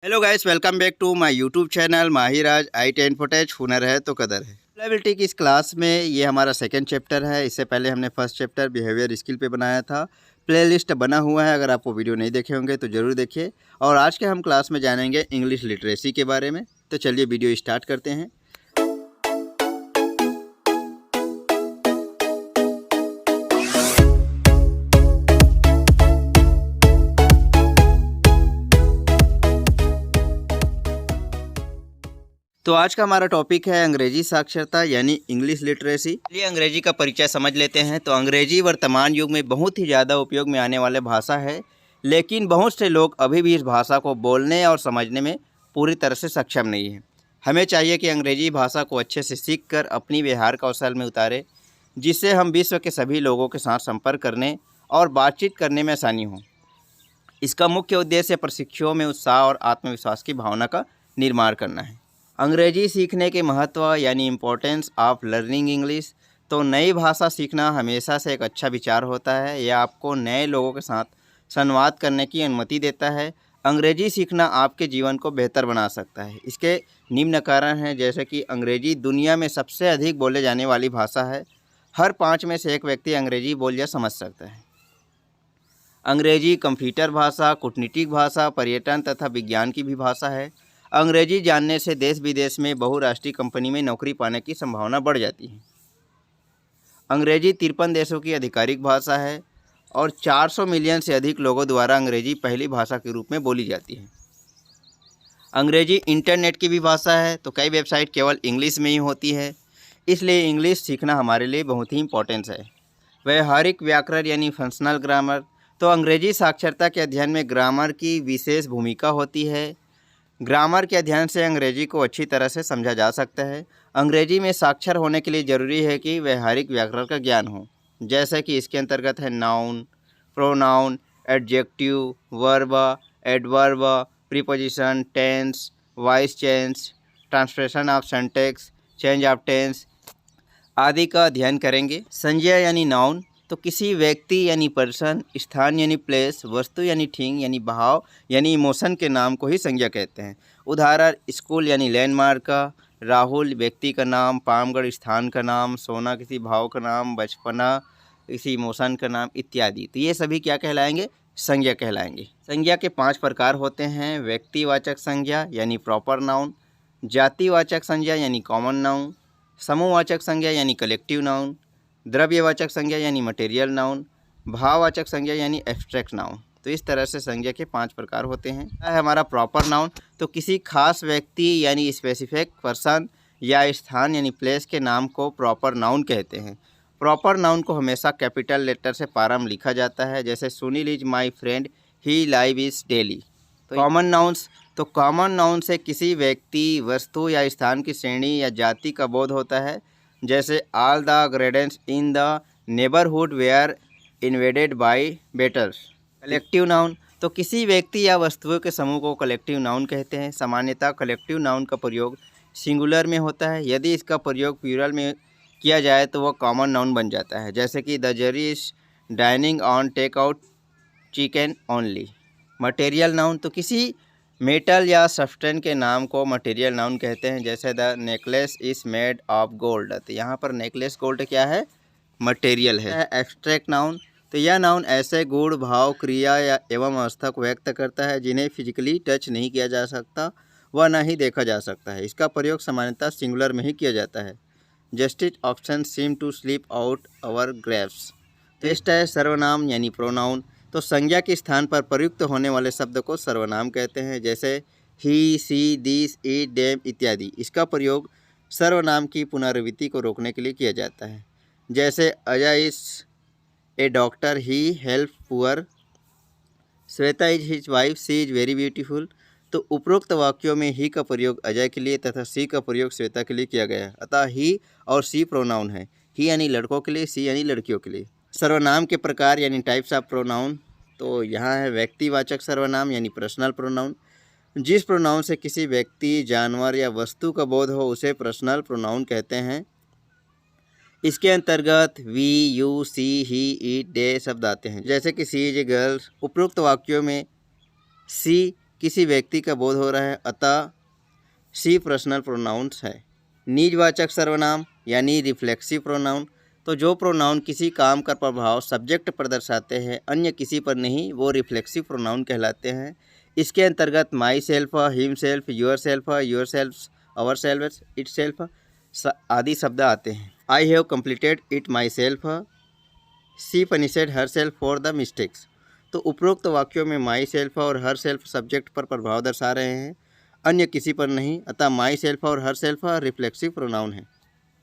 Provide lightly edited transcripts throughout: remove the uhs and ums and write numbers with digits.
Hello guys, welcome back to my YouTube channel माहिराज आई10 footage. हुनर है तो कदर है। एबिलिटी की इस क्लास में ये हमारा सेकंड चैप्टर है। इससे पहले हमने फर्स्ट चैप्टर बिहेवियर स्किल पे बनाया था। प्लेलिस्ट बना हुआ है, अगर आप वो वीडियो नहीं देखे होंगे तो ज़रूर देखिए। और आज के हम क्लास में जानेंगे इंग्लिश लिटरेसी के बारे में। तो चलिए वीडियो स्टार्ट करते हैं। तो आज का हमारा टॉपिक है अंग्रेजी साक्षरता यानी इंग्लिश लिटरेसी। चलिए अंग्रेजी का परिचय समझ लेते हैं। तो अंग्रेजी वर्तमान युग में बहुत ही ज़्यादा उपयोग में आने वाले भाषा है, लेकिन बहुत से लोग अभी भी इस भाषा को बोलने और समझने में पूरी तरह से सक्षम नहीं है। हमें चाहिए कि अंग्रेजी भाषा को अच्छे से सीखकर अपनी व्यवहार कौशल में उतारें, जिससे हम विश्व के सभी लोगों के साथ संपर्क करने और बातचीत करने में आसानी हो। इसका मुख्य उद्देश्य प्रशिक्षुओं में उत्साह और आत्मविश्वास की भावना का निर्माण करना है। अंग्रेजी सीखने के महत्व यानी इम्पोर्टेंस ऑफ लर्निंग इंग्लिश। तो नई भाषा सीखना हमेशा से एक अच्छा विचार होता है। यह आपको नए लोगों के साथ संवाद करने की अनुमति देता है। अंग्रेजी सीखना आपके जीवन को बेहतर बना सकता है। इसके निम्न कारण हैं, जैसे कि अंग्रेजी दुनिया में सबसे अधिक बोले जाने वाली भाषा है। हर 5 में से एक व्यक्ति अंग्रेजी बोल या समझ सकता है। अंग्रेजी कंप्यूटर भाषा, कूटनीतिक भाषा, पर्यटन तथा विज्ञान की भी भाषा है। अंग्रेजी जानने से देश विदेश में बहुराष्ट्रीय कंपनी में नौकरी पाने की संभावना बढ़ जाती है। अंग्रेजी 53 देशों की आधिकारिक भाषा है और 400 मिलियन से अधिक लोगों द्वारा अंग्रेजी पहली भाषा के रूप में बोली जाती है। अंग्रेजी इंटरनेट की भी भाषा है, तो कई वेबसाइट केवल इंग्लिश में ही होती है, इसलिए इंग्लिश सीखना हमारे लिए बहुत ही इम्पोर्टेंस है। व्यवहारिक व्याकरण यानी फंक्शनल ग्रामर। तो अंग्रेजी साक्षरता के अध्ययन में ग्रामर की विशेष भूमिका होती है। ग्रामर के अध्ययन से अंग्रेजी को अच्छी तरह से समझा जा सकता है। अंग्रेजी में साक्षर होने के लिए ज़रूरी है कि व्यवहारिक व्याकरण का ज्ञान हो, जैसे कि इसके अंतर्गत है noun, pronoun, adjective, verb, adverb, preposition, tense, voice change, translation of sentence, change of tense आदि का अध्ययन करेंगे। संज्ञा यानी नाउन। तो किसी व्यक्ति यानी पर्सन, स्थान यानी प्लेस, वस्तु यानी थिंग यानी भाव यानी इमोशन के नाम को ही संज्ञा कहते हैं। उदाहरण स्कूल यानी लैंडमार्क, राहुल व्यक्ति का नाम, पामगढ़ स्थान का नाम, सोना किसी भाव का नाम, बचपना किसी इमोशन का नाम इत्यादि। तो ये सभी क्या कहलाएंगे? संज्ञा कहलाएंगे। संज्ञा के 5 प्रकार होते हैं। व्यक्तिवाचक संज्ञा यानी प्रॉपर नाउन, जातिवाचक संज्ञा यानी कॉमन नाउन, समूहवाचक संज्ञा यानी कलेक्टिव नाउन, द्रव्यवाचक संज्ञा यानी मटेरियल नाउन, भाववाचक संज्ञा यानी एब्स्ट्रैक्ट नाउन। तो इस तरह से संज्ञा के 5 प्रकार होते हैं। है हमारा प्रॉपर नाउन। तो किसी खास व्यक्ति यानी स्पेसिफिक पर्सन या स्थान यानी प्लेस के नाम को प्रॉपर नाउन कहते हैं। प्रॉपर नाउन को हमेशा कैपिटल लेटर से प्रारंभ लिखा जाता है, जैसे Sunil is my friend, he live is daily. तो कॉमन नाउन्स। तो कॉमन नाउन से किसी व्यक्ति, वस्तु या स्थान की श्रेणी या जाति का बोध होता है, जैसे all the gardens in the neighbourhood were invaded by beetles. Collective noun. तो किसी व्यक्ति या वस्तुओं के समूह को कलेक्टिव नाउन कहते हैं। सामान्यतः कलेक्टिव नाउन का प्रयोग सिंगुलर में होता है। यदि इसका प्रयोग प्लूरल में किया जाए तो वह कॉमन नाउन बन जाता है, जैसे कि the jury is dining on take out chicken only. Material noun. तो किसी मेटल या सब्सटेंस के नाम को मटेरियल नाउन कहते हैं, जैसे the necklace is made of gold. तो यहाँ पर नेकलेस गोल्ड क्या है? मटेरियल है। Abstract noun. तो यह नाउन ऐसे गुण, भाव, क्रिया या एवं अवस्था को व्यक्त करता है जिन्हें फिजिकली टच नहीं किया जा सकता व न ही देखा जा सकता है। इसका प्रयोग सामान्यतः सिंगुलर में ही किया जाता है। Justice option seem to sleep out our graves. टेस्ट है सर्वनाम यानी प्रोनाउन। तो संज्ञा के स्थान पर प्रयुक्त होने वाले शब्द को सर्वनाम कहते हैं, जैसे ही, सी, दिस, इट, देम इत्यादि। इसका प्रयोग सर्वनाम की पुनरावृत्ति को रोकने के लिए किया जाता है, जैसे Ajay is a doctor, he help poor, Shweta is his wife, she is very beautiful. तो उपरोक्त वाक्यों में ही का प्रयोग अजय के लिए तथा सी का प्रयोग श्वेता के लिए किया गया है। अतः ही और सी प्रोनाउन है। ही यानी लड़कों के लिए, सी यानी लड़कियों के लिए। सर्वनाम के प्रकार यानी टाइप्स ऑफ प्रोनाउन। तो यहाँ है व्यक्तिवाचक सर्वनाम यानी पर्सनल प्रोनाउन। जिस प्रोनाउन से किसी व्यक्ति, जानवर या वस्तु का बोध हो उसे पर्सनल प्रोनाउन कहते हैं। इसके अंतर्गत we, you, she, he, it, they शब्द आते हैं, जैसे कि सी इज ए गर्ल। उपरोक्त वाक्यों में सी किसी व्यक्ति का बोध हो रहा है, अतः सी पर्सनल प्रोनाउंस है। निजवाचक सर्वनाम यानी रिफ्लेक्सिव प्रोनाउन, तो जो प्रोनाउन किसी काम का प्रभाव सब्जेक्ट पर दर्शाते हैं, अन्य किसी पर नहीं, वो रिफ्लेक्सिव प्रोनाउन कहलाते हैं। इसके अंतर्गत myself, himself, yourself, ourself, itself आदि शब्द आते हैं। I have completed it myself, she punished herself for the mistakes. तो उपरोक्त वाक्यों में माई सेल्फ और हर सेल्फ सब्जेक्ट पर प्रभाव दर्शा रहे हैं, अन्य किसी पर नहीं, अतः माई सेल्फ और हर सेल्फ रिफ्लेक्सिव प्रोनाउन है।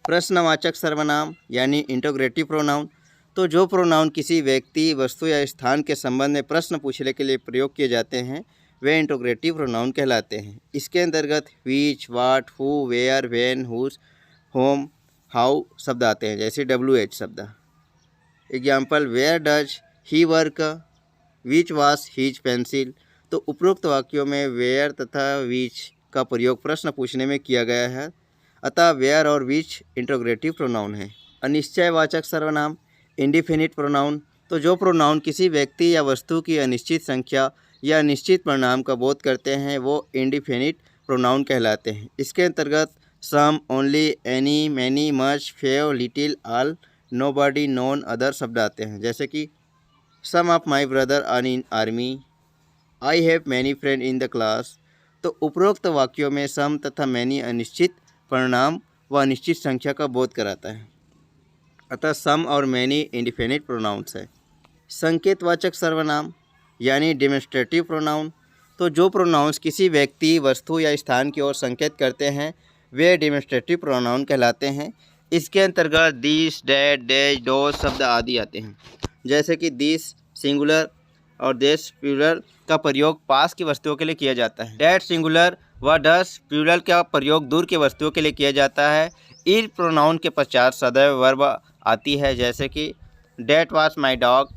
प्रश्नवाचक सर्वनाम यानी इंटरोगेटिव प्रोनाउन, तो जो प्रोनाउन किसी व्यक्ति, वस्तु या स्थान के संबंध में प्रश्न पूछने के लिए प्रयोग किए जाते हैं, वे इंटरोगेटिव प्रोनाउन कहलाते हैं। इसके अंतर्गत which, what, who, where, when, whose, whom, how शब्द आते हैं, जैसे WH शब्द। Example, where does he work, which was his pencil. तो उपरोक्त वाक्यों में वेयर तथा विच का प्रयोग प्रश्न पूछने में किया गया है, अतः वेयर और विच इंटरोगेटिव प्रोनाउन है। अनिश्चयवाचक सर्वनाम इंडिफिनिट प्रोनाउन, तो जो प्रोनाउन किसी व्यक्ति या वस्तु की अनिश्चित संख्या या अनिश्चित परिणाम का बोध करते हैं, वो इंडिफिनिट प्रोनाउन कहलाते हैं। इसके अंतर्गत some, only, any, many, much, few, little, all, nobody, none, other शब्द आते हैं, जैसे कि some of my brother are in army, I have many friend in the class. तो उपरोक्त वाक्यों में सम तथा मैनी अनिश्चित परिणाम व अनिश्चित संख्या का बोध कराता है, अतः सम और मैनी इंडिफिनिट प्रोनाउंस है। संकेतवाचक सर्वनाम यानी डेमोन्स्ट्रेटिव प्रोनाउन, तो जो प्रोनाउंस किसी व्यक्ति, वस्तु या स्थान की ओर संकेत करते हैं, वे डेमोन्स्ट्रेटिव प्रोनाउन कहलाते हैं। इसके अंतर्गत दिस, डैट, डैश, डोज शब्द आदि आते हैं, जैसे कि दिस सिंगुलर और देश प्लूरल का प्रयोग पास की वस्तुओं के लिए किया जाता है। डैट सिंगुलर व डस प्लूरल का प्रयोग दूर की वस्तुओं के लिए किया जाता है। इट प्रोनाउन के पश्चात सदैव वर्ब आती है, जैसे कि that was my dog,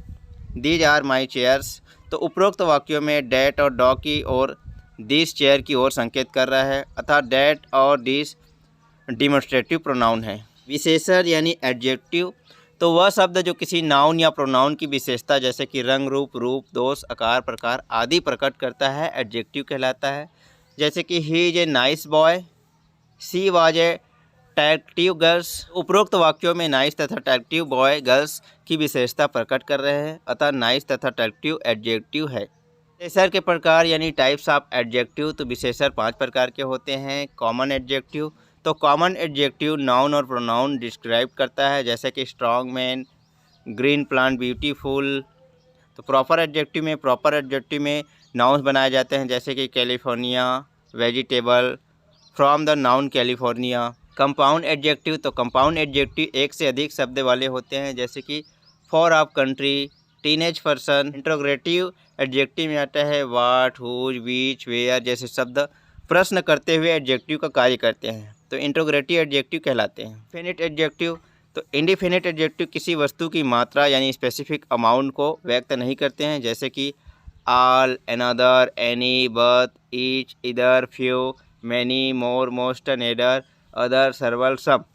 these are my chairs. तो उपरोक्त वाक्यों में डैट और डॉग की ओर, दिस चेयर की ओर संकेत कर रहा है, अतः डैट और दिस डिमोन्स्ट्रेटिव प्रोनाउन है। विशेषण यानी एडजेक्टिव, तो वह शब्द जो किसी नाउन या प्रोनाउन की विशेषता जैसे कि रंग, रूप, दोष, आकार, प्रकार आदि प्रकट करता है, एडजेक्टिव कहलाता है। जैसे कि he is a nice boy, she was a attractive girls. उपरोक्त वाक्यों में नाइस तथा अट्रैक्टिव बॉय, गर्ल्स की विशेषता प्रकट कर रहे हैं, अतः नाइस तथा अट्रैक्टिव एडजेक्टिव है। विशेषण के प्रकार यानी टाइप्स ऑफ एडजेक्टिव, तो विशेषण 5 प्रकार के होते हैं। कॉमन एडजेक्टिव, तो कॉमन एडजेक्टिव नाउन और प्रोनाउन डिस्क्राइब करता है, जैसे कि strong man, green plant, beautiful. तो प्रॉपर एडजेक्टिव में नाउन्स बनाए जाते हैं, जैसे कि California, vegetable, from the noun California. Compound adjective, तो कंपाउंड एडजेक्टिव एक से अधिक शब्द वाले होते हैं, जैसे कि for of country, teenage person. Interrogative adjective में आता है व्हाट, हुज, विच, वेयर जैसे शब्द प्रश्न करते हुए एडजेक्टिव का कार्य करते हैं, तो इंटरोगेटिव एडजेक्टिव कहलाते हैं। इंडिफिनिट एडजेक्टिव, तो इंडिफिनिट एडजेक्टिव किसी वस्तु की मात्रा यानी स्पेसिफिक अमाउंट को व्यक्त नहीं करते हैं, जैसे कि all, another, any, but, each, इधर, फ्यू, मैनी, मोर, मोस्ट, नेदर, अदर, सर्वल, सब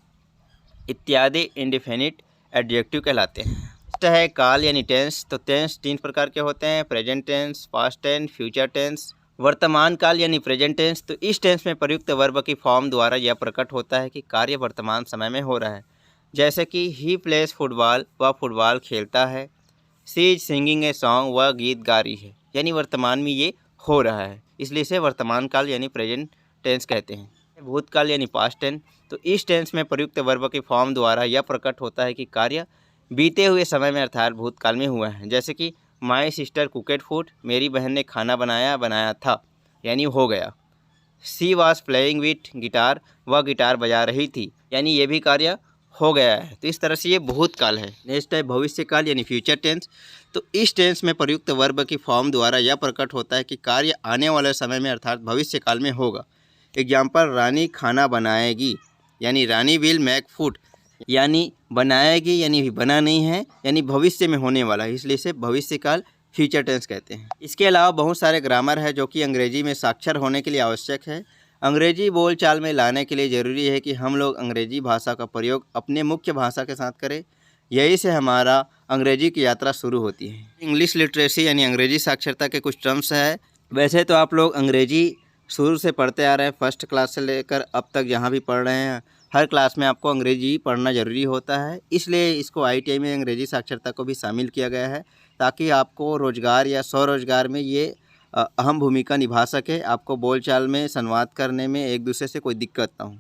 इत्यादि इंडिफिनिट एडजेक्टिव कहलाते हैं। नेक्स्ट है काल यानी टेंस, तो टेंस 3 प्रकार के होते हैं, present tense, past tense, future tense. वर्तमान काल यानी प्रेजेंट टेंस, तो इस टेंस में प्रयुक्त वर्ब की फॉर्म द्वारा यह प्रकट होता है कि कार्य वर्तमान समय में हो रहा है, जैसे कि ही प्लेस फुटबॉल, वह फुटबॉल खेलता है। सी इज सिंगिंग ए सॉन्ग, वह गीत गा रही है, यानी वर्तमान में ये हो रहा है, इसलिए इसे वर्तमान काल यानी प्रेजेंट टेंस कहते हैं। भूतकाल यानी पास्ट टेंस, तो इस टेंस में प्रयुक्त वर्ब की फॉर्म द्वारा यह प्रकट होता है कि कार्य बीते हुए समय में अर्थात भूतकाल में हुआ है, जैसे कि माई सिस्टर कुकेड फूड, मेरी बहन ने खाना बनाया था, यानी हो गया। सी वॉज प्लेइंग विथ गिटार, वह गिटार बजा रही थी, यानी ये भी कार्य हो गया है, तो इस तरह से ये भूतकाल है। नेक्स्ट है भविष्यकाल यानी फ्यूचर टेंस, तो इस टेंस में प्रयुक्त वर्ब की फॉर्म द्वारा यह प्रकट होता है कि कार्य आने वाले समय में अर्थात भविष्यकाल में होगा। एग्जाम्पल, रानी खाना बनाएगी, यानी रानी विल मेक फूड, यानी बनाएगी यानी बना नहीं है, यानी भविष्य में होने वाला है, इसलिए इसे भविष्यकाल फ्यूचर टेंस कहते हैं। इसके अलावा बहुत सारे ग्रामर है जो कि अंग्रेजी में साक्षर होने के लिए आवश्यक है। अंग्रेजी बोलचाल में लाने के लिए ज़रूरी है कि हम लोग अंग्रेजी भाषा का प्रयोग अपने मुख्य भाषा के साथ करें, यही से हमारा अंग्रेजी की यात्रा शुरू होती है। इंग्लिश लिटरेसी यानी अंग्रेजी साक्षरता के कुछ टर्म्स है। वैसे तो आप लोग अंग्रेजी शुरू से पढ़ते आ रहे हैं, फर्स्ट क्लास से लेकर अब तक जहाँ भी पढ़ रहे हैं, हर क्लास में आपको अंग्रेजी पढ़ना ज़रूरी होता है। इसलिए इसको ITI में अंग्रेजी साक्षरता को भी शामिल किया गया है, ताकि आपको रोज़गार या स्वरोज़गार में ये अहम भूमिका निभा सके, आपको बोलचाल में, संवाद करने में एक दूसरे से कोई दिक्कत ना हो।